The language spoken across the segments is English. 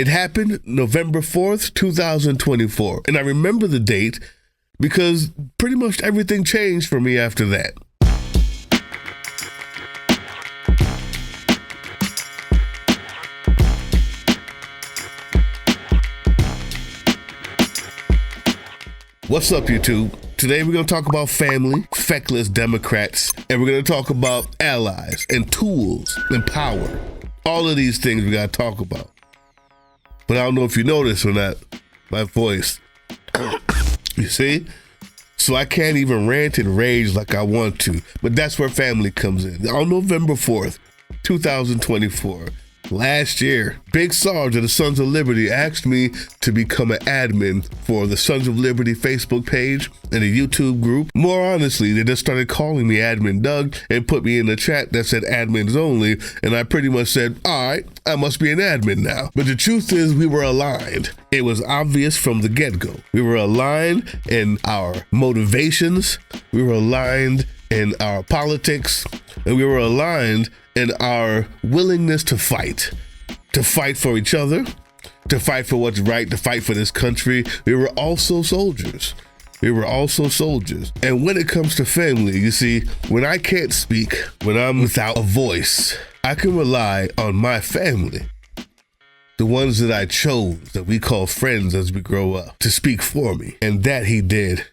It happened November 4th, 2024. And I remember the date because pretty much everything changed for me after that. What's up, YouTube? Today we're going to talk about family, feckless Democrats, and we're going to talk about allies and tools and power. All of these things we got to talk about. But I don't know if you notice or not, my voice. You see? So I can't even rant and rage like I want to. But that's where family comes in. On November 4th, 2024, last year, Big Sarge of the Sons of Liberty asked me to become an admin for the Sons of Liberty Facebook page and a YouTube group. More honestly, they just started calling me Admin Doug and put me in the chat that said admins only, and I pretty much said, all right, I must be an admin now. But the truth is we were aligned. It was obvious from the get-go. We were aligned in our motivations, we were aligned in our politics, and we were aligned in our willingness to fight for each other, to fight for what's right, to fight for this country. We were also soldiers. And when it comes to family, you see, when I can't speak, when I'm without a voice, I can rely on my family, the ones that I chose, that we call friends as we grow up, to speak for me. And that he did.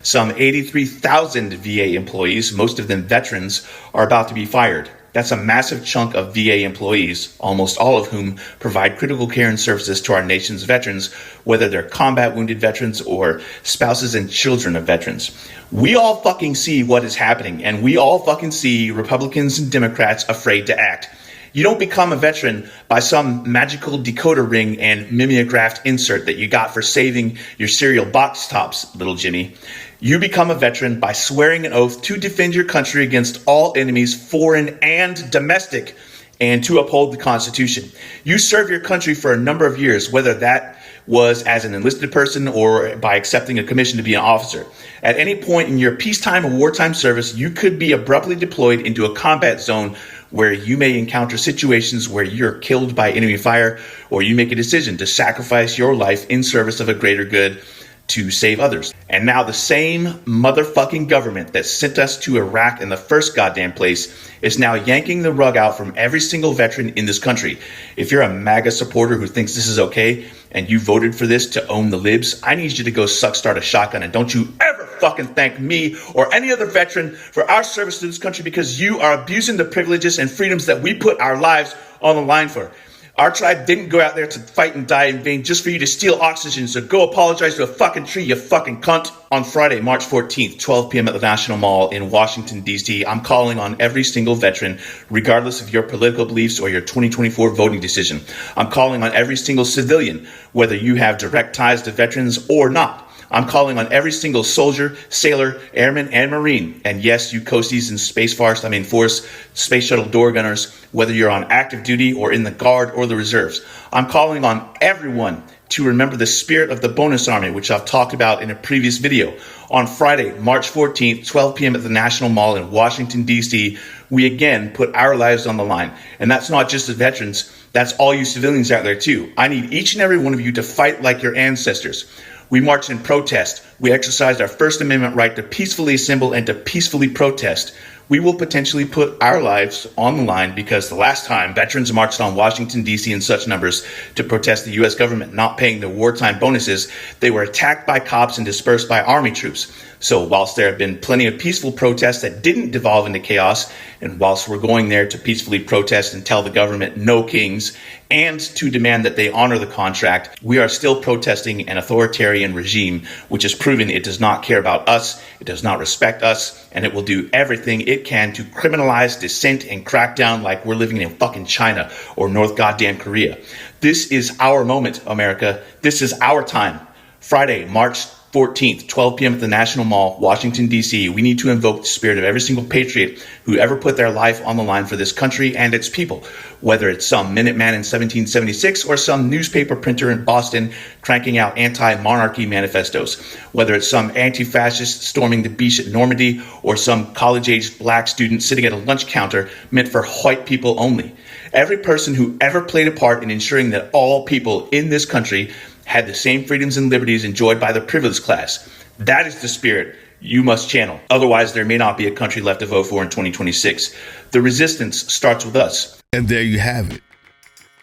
Some 83,000 VA employees, most of them veterans, are about to be fired. That's a massive chunk of VA employees, almost all of whom provide critical care and services to our nation's veterans, whether they're combat wounded veterans or spouses and children of veterans. We all fucking see what is happening, and we all fucking see Republicans and Democrats afraid to act. You don't become a veteran by some magical decoder ring and mimeographed insert that you got for saving your cereal box tops, little Jimmy. You become a veteran by swearing an oath to defend your country against all enemies, foreign and domestic, and to uphold the Constitution. You serve your country for a number of years, whether that was as an enlisted person or by accepting a commission to be an officer. At any point in your peacetime or wartime service, you could be abruptly deployed into a combat zone where you may encounter situations where you're killed by enemy fire, or you make a decision to sacrifice your life in service of a greater good to save others. And now the same motherfucking government that sent us to Iraq in the first goddamn place is now yanking the rug out from every single veteran in this country. If you're a MAGA supporter who thinks this is okay and you voted for this to own the libs, I need you to go start a shotgun, and don't you ever fucking thank me or any other veteran for our service to this country, because you are abusing the privileges and freedoms that we put our lives on the line for. Our tribe didn't go out there to fight and die in vain just for you to steal oxygen, so go apologize to a fucking tree, you fucking cunt. On Friday, March 14th, 12 p.m. at the National Mall in Washington, D.C., I'm calling on every single veteran, regardless of your political beliefs or your 2024 voting decision. I'm calling on every single civilian, whether you have direct ties to veterans or not. I'm calling on every single soldier, sailor, airman, and Marine. And yes, you co-seasoned Space Force, Space Shuttle door gunners, whether you're on active duty or in the Guard or the Reserves. I'm calling on everyone to remember the spirit of the bonus army, which I've talked about in a previous video. On Friday, March 14th, 12 p.m. at the National Mall in Washington, D.C., we again put our lives on the line. And that's not just the veterans, that's all you civilians out there too. I need each and every one of you to fight like your ancestors. We marched in protest. We exercised our First Amendment right to peacefully assemble and to peacefully protest. We will potentially put our lives on the line because the last time veterans marched on Washington, D.C. in such numbers to protest the U.S. government not paying their wartime bonuses, they were attacked by cops and dispersed by Army troops. So whilst there have been plenty of peaceful protests that didn't devolve into chaos, and whilst we're going there to peacefully protest and tell the government no kings, and to demand that they honor the contract, we are still protesting an authoritarian regime which has proven it does not care about us, it does not respect us, and it will do everything it can to criminalize dissent and crack down like we're living in fucking China or North goddamn Korea. This is our moment, America. This is our time. Friday, March 14th, 12 p.m. at the National Mall, Washington, D.C. We need to invoke the spirit of every single patriot who ever put their life on the line for this country and its people, whether it's some Minuteman in 1776 or some newspaper printer in Boston cranking out anti-monarchy manifestos, whether it's some anti-fascist storming the beach at Normandy or some college-aged black student sitting at a lunch counter meant for white people only. Every person who ever played a part in ensuring that all people in this country had the same freedoms and liberties enjoyed by the privileged class. That is the spirit you must channel. Otherwise, there may not be a country left to vote for in 2026. The resistance starts with us. And there you have it.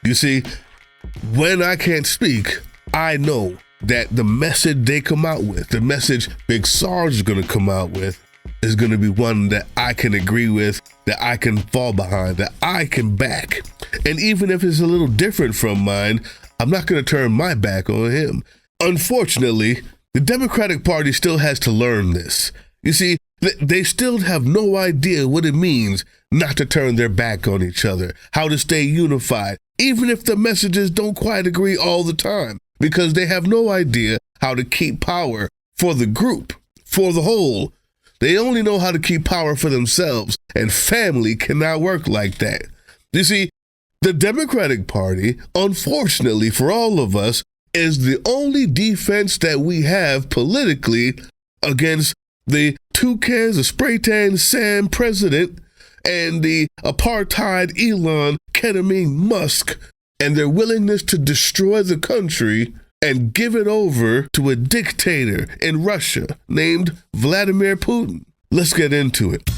You see, when I can't speak, I know that the message they come out with, the message Big Sarge is going to come out with, is going to be one that I can agree with, that I can fall behind, that I can back. And even if it's a little different from mine, I'm not going to turn my back on him. Unfortunately, the Democratic Party still has to learn this. You see, they still have no idea what it means not to turn their back on each other, how to stay unified, even if the messages don't quite agree all the time, because they have no idea how to keep power for the group, for the whole. They only know how to keep power for themselves, and family cannot work like that. You see, the Democratic Party, unfortunately for all of us, is the only defense that we have politically against the toucans, the spray tan Sam president, and the apartheid Elon ketamine Musk, and their willingness to destroy the country and give it over to a dictator in Russia named Vladimir Putin. Let's get into it.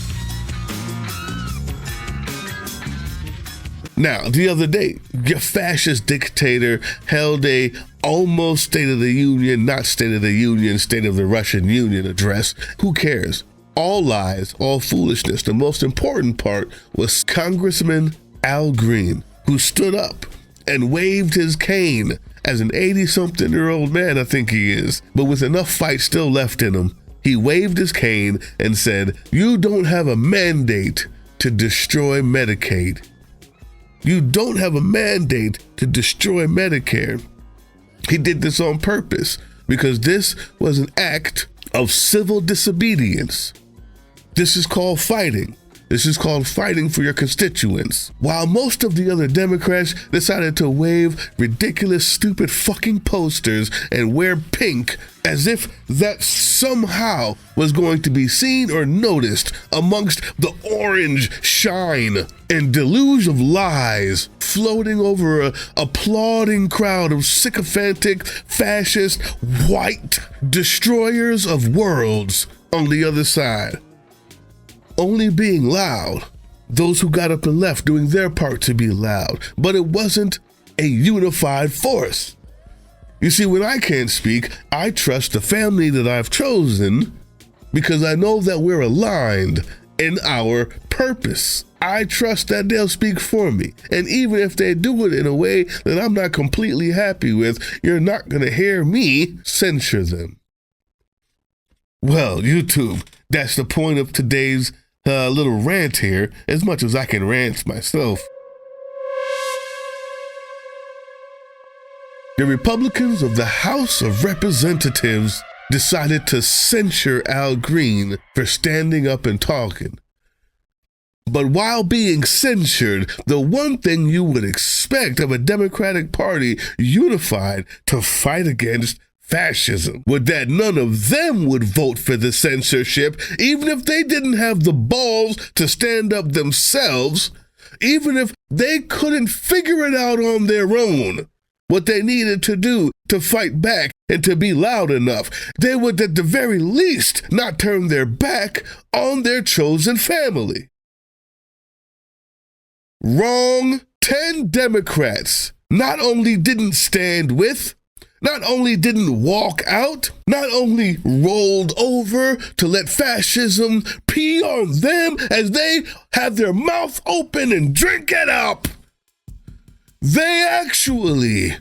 Now, the other day, your fascist dictator held a almost State of the Union, not State of the Union, State of the Russian Union address. Who cares? All lies, all foolishness. The most important part was Congressman Al Green, who stood up and waved his cane as an 80-something-year-old man, I think he is, but with enough fight still left in him. He waved his cane and said, "You don't have a mandate to destroy Medicaid. You don't have a mandate to destroy Medicare." He did this on purpose because this was an act of civil disobedience. This is called fighting. This is called fighting for your constituents. While most of the other Democrats decided to wave ridiculous, stupid fucking posters and wear pink as if that somehow was going to be seen or noticed amongst the orange shine and deluge of lies floating over a applauding crowd of sycophantic, fascist, white destroyers of worlds on the other side. Only being loud, those who got up and left doing their part to be loud, but it wasn't a unified force. You see, when I can't speak, I trust the family that I've chosen because I know that we're aligned in our purpose. I trust that they'll speak for me. And even if they do it in a way that I'm not completely happy with, you're not going to hear me censure them. Well, YouTube, that's the point of today's little rant here, as much as I can rant myself. The Republicans of the House of Representatives decided to censure Al Green for standing up and talking. But while being censured, the one thing you would expect of a Democratic Party unified to fight against fascism was that none of them would vote for the censorship, even if they didn't have the balls to stand up themselves, even if they couldn't figure it out on their own, what they needed to do to fight back and to be loud enough. They would at the very least not turn their back on their chosen family. Wrong. 10 Democrats not only didn't stand with, not only didn't walk out, not only rolled over to let fascism pee on them as they have their mouth open and drink it up, they actually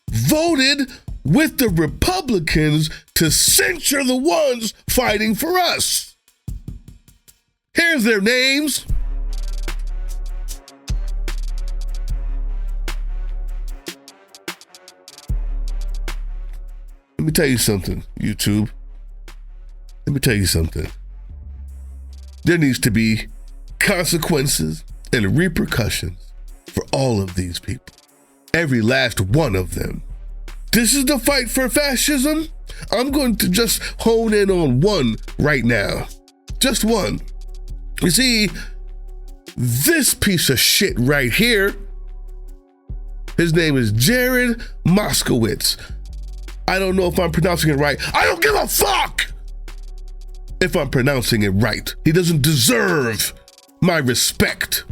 voted with the Republicans to censure the ones fighting for us. Here's their names. Let me tell you something, YouTube. Let me tell you something. There needs to be consequences and repercussions for all of these people. Every last one of them. This is the fight for fascism. I'm going to just hone in on one right now. Just one. You see, this piece of shit right here. His name is Jared Moskowitz. I don't know if I'm pronouncing it right. I don't give a fuck if I'm pronouncing it right. He doesn't deserve my respect.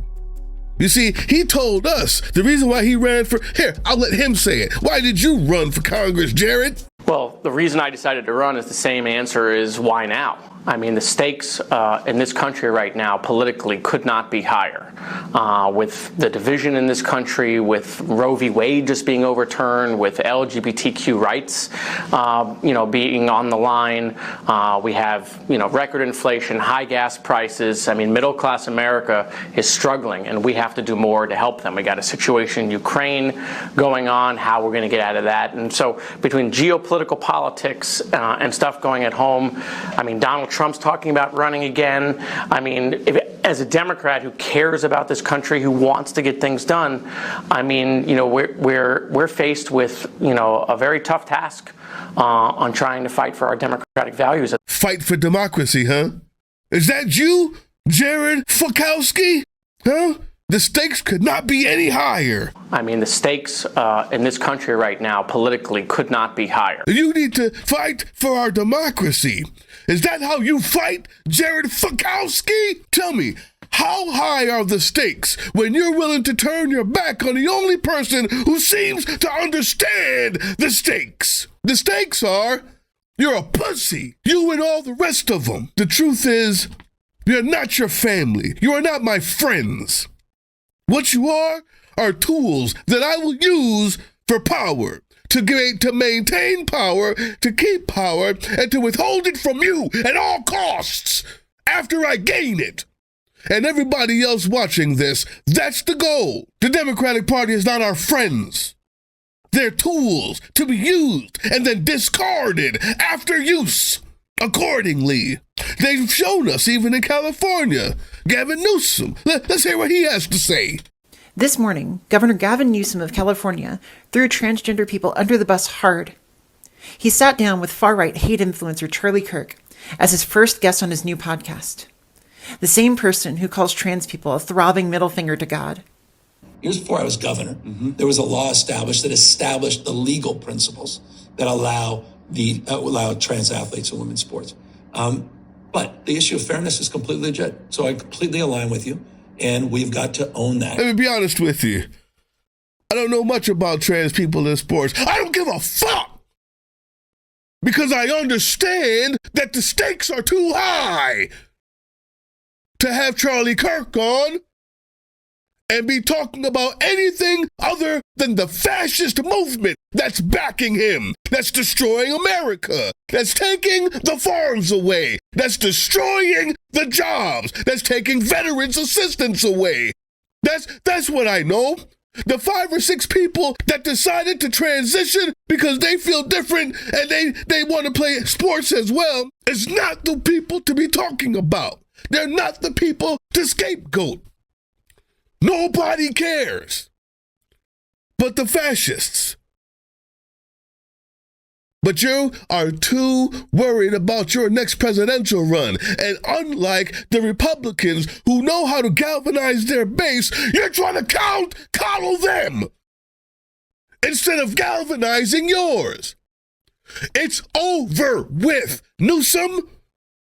You see, he told us the reason why he ran for, here, I'll let him say it. Why did you run for Congress, Jared? Well, the reason I decided to run is the same answer is why now? I mean, the stakes in this country right now politically could not be higher. With the division in this country, with Roe v. Wade just being overturned, with LGBTQ rights, being on the line, we have, record inflation, high gas prices. I mean, middle-class America is struggling, and we have to do more to help them. We got a situation in Ukraine going on, how we're going to get out of that. And so between geopolitical politics and stuff going at home, I mean, Donald Trump's talking about running again. I mean, as a Democrat who cares about this country, who wants to get things done, I mean, we're faced with, a very tough task on trying to fight for our democratic values. Fight for democracy, huh? Is that you, Jared Fukowski? Huh? The stakes could not be any higher. I mean, the stakes in this country right now politically could not be higher. You need to fight for our democracy. Is that how you fight, Jared Fukowski? Tell me, how high are the stakes when you're willing to turn your back on the only person who seems to understand the stakes? The stakes are, you're a pussy, you and all the rest of them. The truth is, you're not your family. You are not my friends. What you are tools that I will use for power, to maintain power, to keep power, and to withhold it from you at all costs after I gain it. And everybody else watching this, that's the goal. The Democratic Party is not our friends. They're tools to be used and then discarded after use accordingly. They've shown us even in California. Gavin Newsom, let's hear what he has to say. This morning, Governor Gavin Newsom of California threw transgender people under the bus hard. He sat down with far-right hate influencer Charlie Kirk as his first guest on his new podcast. The same person who calls trans people a throbbing middle finger to God. Years before I was governor, there was a law established the legal principles that allow trans athletes in women's sports. But the issue of fairness is completely legit. So I completely align with you, and we've got to own that. Let me be honest with you. I don't know much about trans people in sports. I don't give a fuck! Because I understand that the stakes are too high to have Charlie Kirk on and be talking about anything other than the fascist movement that's backing him, that's destroying America, that's taking the farms away, that's destroying the jobs, that's taking veterans' assistance away. That's what I know. The 5 or 6 people that decided to transition because they feel different and they want to play sports as well is not the people to be talking about. They're not the people to scapegoat. Nobody cares but the fascists. But you are too worried about your next presidential run. And unlike the Republicans who know how to galvanize their base, you're trying to coddle them instead of galvanizing yours. It's over with, Newsom.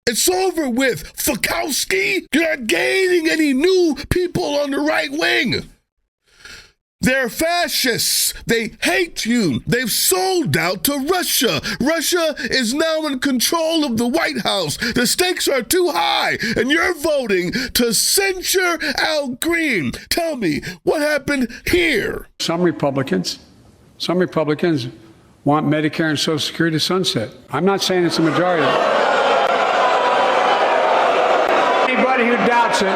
It's over with, Fukowski. You're not gaining any new people on the right wing. They're fascists. They hate you. They've sold out to Russia. Russia is now in control of the White House. The stakes are too high, and you're voting to censure Al Green. Tell me, what happened here? Some Republicans want Medicare and Social Security to sunset. I'm not saying it's a majority. Anybody who doubts it,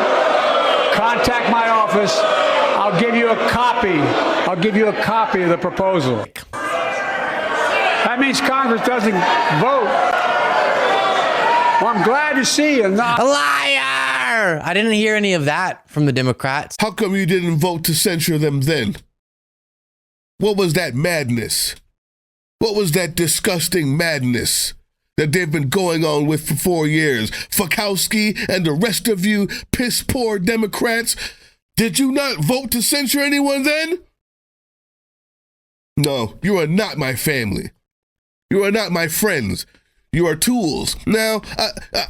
contact my office. I'll give you a copy. Of the proposal. That means Congress doesn't vote. Well, I'm glad to see you. A liar! I didn't hear any of that from the Democrats. How come you didn't vote to censure them then? What was that madness? What was that disgusting madness that they've been going on with for 4 years. Fakowski and the rest of you piss-poor Democrats, did you not vote to censure anyone then? No, you are not my family. You are not my friends. You are tools. Now,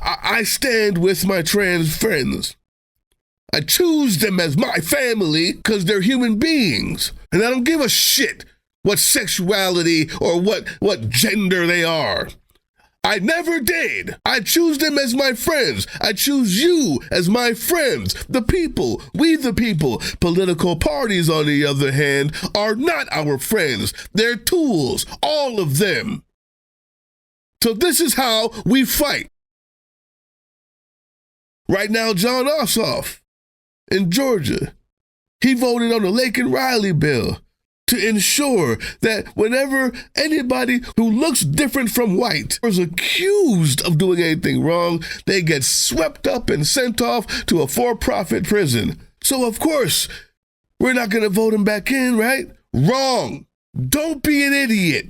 I stand with my trans friends. I choose them as my family because they're human beings. And I don't give a shit what sexuality or what gender they are. I never did. I choose them as my friends. I choose you as my friends. The people, we the people. Political parties, on the other hand, are not our friends. They're tools, all of them. So this is how we fight. Right now, John Ossoff in Georgia, he voted on the Lake and Riley bill to ensure that whenever anybody who looks different from white is accused of doing anything wrong, they get swept up and sent off to a for-profit prison. So of course, we're not going to vote him back in, right? Wrong. Don't be an idiot.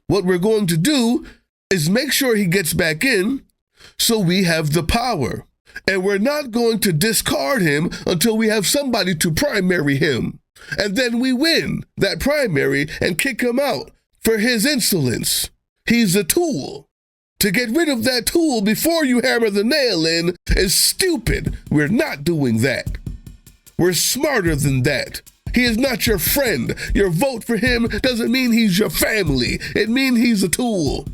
What we're going to do is make sure he gets back in so we have the power. And we're not going to discard him until we have somebody to primary him. And then we win that primary and kick him out for his insolence. He's a tool. To get rid of that tool before you hammer the nail in is stupid. We're not doing that. We're smarter than that. He is not your friend. Your vote for him doesn't mean he's your family. It means he's a tool.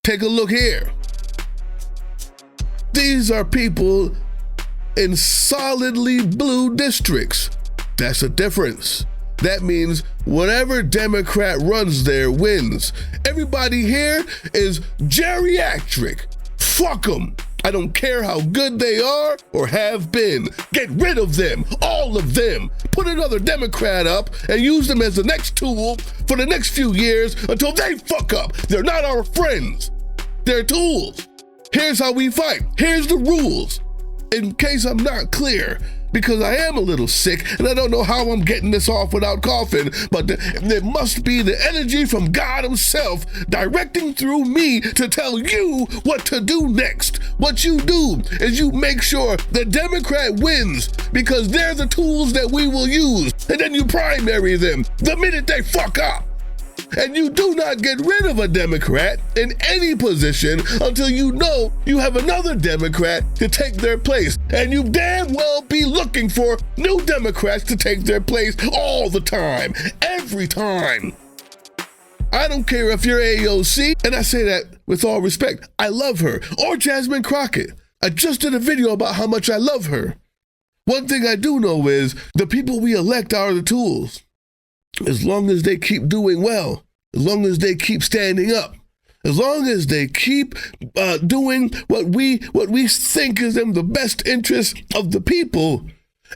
Take a look here. These are people in solidly blue districts. That's a difference. That means whatever Democrat runs there wins. Everybody here is geriatric. Fuck them. I don't care how good they are or have been. Get rid of them, all of them. Put another Democrat up and use them as the next tool for the next few years until they fuck up. They're not our friends. They're tools. Here's how we fight. Here's the rules. In case I'm not clear, because I am a little sick and I don't know how I'm getting this off without coughing, but there must be the energy from God himself directing through me to tell you what to do next. What you do is you make sure the Democrat wins because they're the tools that we will use, and then you primary them the minute they fuck up. And you do not get rid of a Democrat in any position until you know you have another Democrat to take their place. And you damn well be looking for new Democrats to take their place all the time, every time. I don't care if you're AOC, and I say that with all respect, I love her, or Jasmine Crockett. I just did a video about how much I love her. One thing I do know is the people we elect are the tools. As long as they keep doing well, as long as they keep standing up, as long as they keep doing what we think is in the best interest of the people,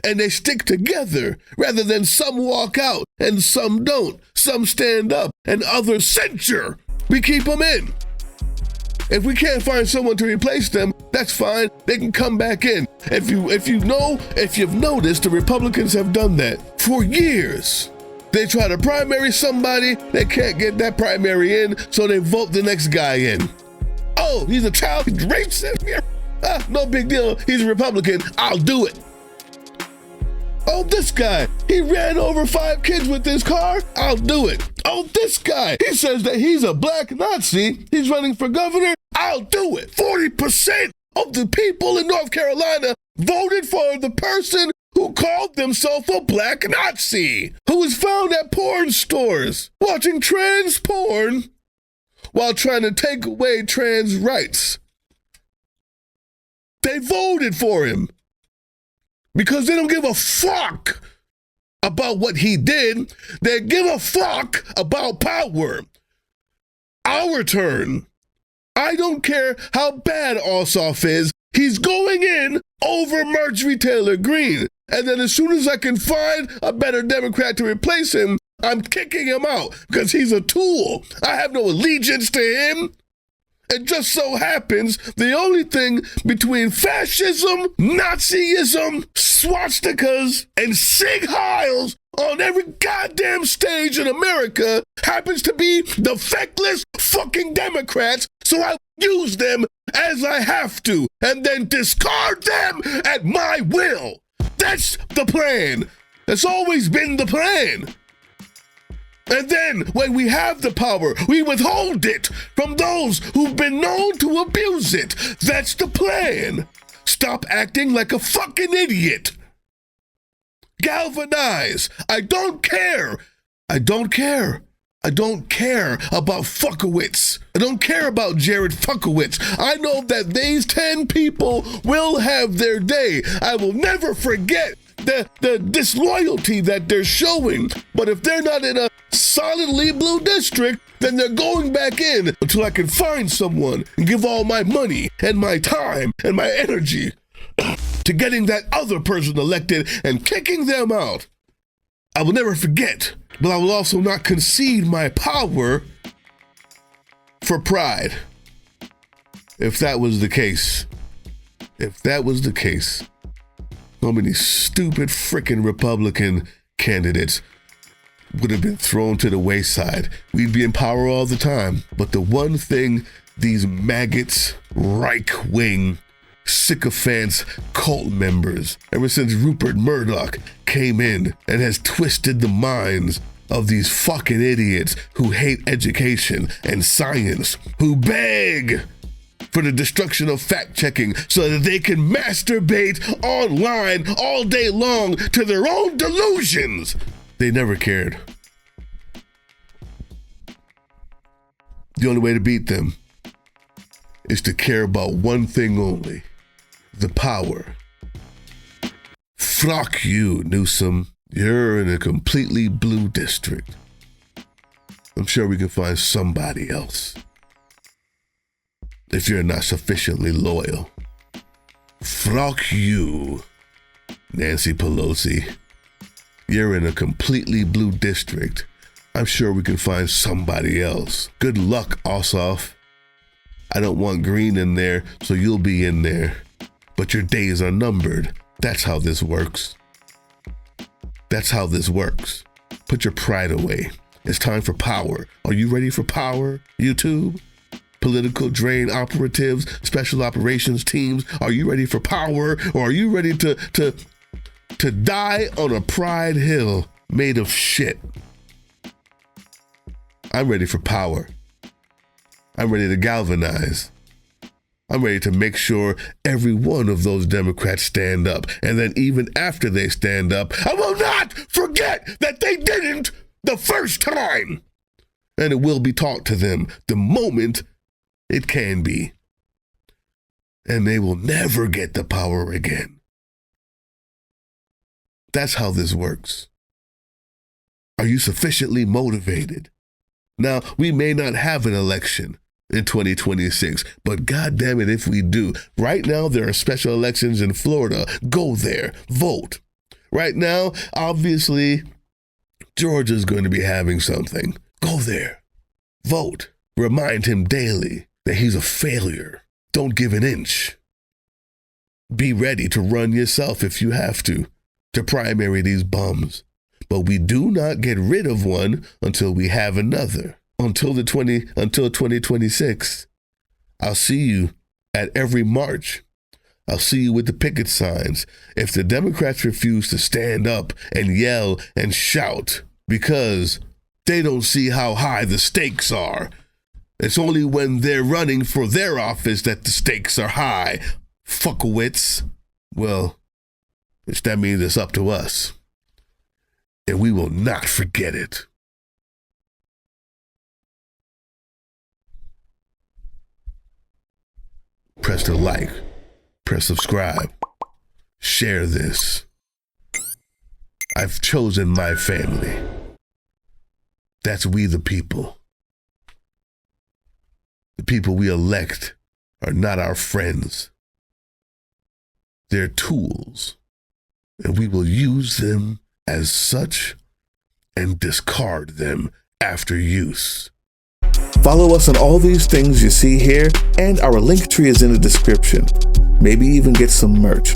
and they stick together rather than some walk out and some don't, some stand up and others censure, we keep them in. If we can't find someone to replace them, that's fine. They can come back in. If you've noticed, the Republicans have done that for years. They try to primary somebody, they can't get that primary in, so they vote the next guy in. Oh, he's a child racist? No big deal, he's a Republican, I'll do it. Oh, this guy, he ran over 5 kids with his car, I'll do it. Oh, this guy, he says that he's a black Nazi, he's running for governor, I'll do it. 40% of the people in North Carolina voted for the person who called themselves a black Nazi, who was found at porn stores watching trans porn while trying to take away trans rights. They voted for him because they don't give a fuck about what he did. They give a fuck about power. Our turn. I don't care how bad Ossoff is. He's going in over Marjorie Taylor Greene. And then as soon as I can find a better Democrat to replace him, I'm kicking him out because he's a tool. I have no allegiance to him. It just so happens the only thing between fascism, Nazism, swastikas, and Sig Heils on every goddamn stage in America happens to be the feckless fucking Democrats, so I use them as I have to and then discard them at my will. That's the plan. That's always been the plan. And then, when we have the power, we withhold it from those who've been known to abuse it. That's the plan. Stop acting like a fucking idiot. Galvanize. I don't care. I don't care. I don't care about Fuckowitz. I don't care about Jared Fuckowitz. I know that these 10 people will have their day. I will never forget the disloyalty that they're showing. But if they're not in a solidly blue district, then they're going back in until I can find someone and give all my money and my time and my energy to getting that other person elected and kicking them out. I will never forget, but I will also not concede my power for pride. If that was the case, how many stupid frickin' Republican candidates would have been thrown to the wayside? We'd be in power all the time. But the one thing these maggots, right-wing, sycophants, cult members, ever since Rupert Murdoch came in and has twisted the minds of these fucking idiots who hate education and science, who beg for the destruction of fact-checking so that they can masturbate online all day long to their own delusions. They never cared. The only way to beat them is to care about one thing only: the power. Fuck you, Newsom. You're in a completely blue district. I'm sure we can find somebody else if you're not sufficiently loyal. Fuck you, Nancy Pelosi. You're in a completely blue district. I'm sure we can find somebody else. Good luck, Ossoff. I don't want Green in there, so you'll be in there. But your days are numbered. That's how this works. That's how this works. Put your pride away. It's time for power. Are you ready for power, YouTube? Political drain operatives, special operations teams, are you ready for power? Or are you ready to die on a pride hill made of shit? I'm ready for power. I'm ready to galvanize. I'm ready to make sure every one of those Democrats stand up. And then even after they stand up, I will not forget that they didn't the first time. And it will be taught to them the moment it can be. And they will never get the power again. That's how this works. Are you sufficiently motivated? Now, we may not have an election in 2026, but goddamn it if we do. Right now, there are special elections in Florida. Go there, vote. Right now, obviously, Georgia's going to be having something. Go there, vote. Remind him daily that he's a failure. Don't give an inch. Be ready to run yourself if you have to primary these bums. But we do not get rid of one until we have another. Until 2026. I'll see you at every march. I'll see you with the picket signs. If the Democrats refuse to stand up and yell and shout because they don't see how high the stakes are, it's only when they're running for their office that the stakes are high. Fuckowitz. Well, that means it's up to us. And we will not forget it. Press the like, press subscribe, share this. I've chosen my family. That's we the people. The people we elect are not our friends. They're tools, and we will use them as such and discard them after use. Follow us on all these things you see here, and our link tree is in the description. Maybe even get some merch.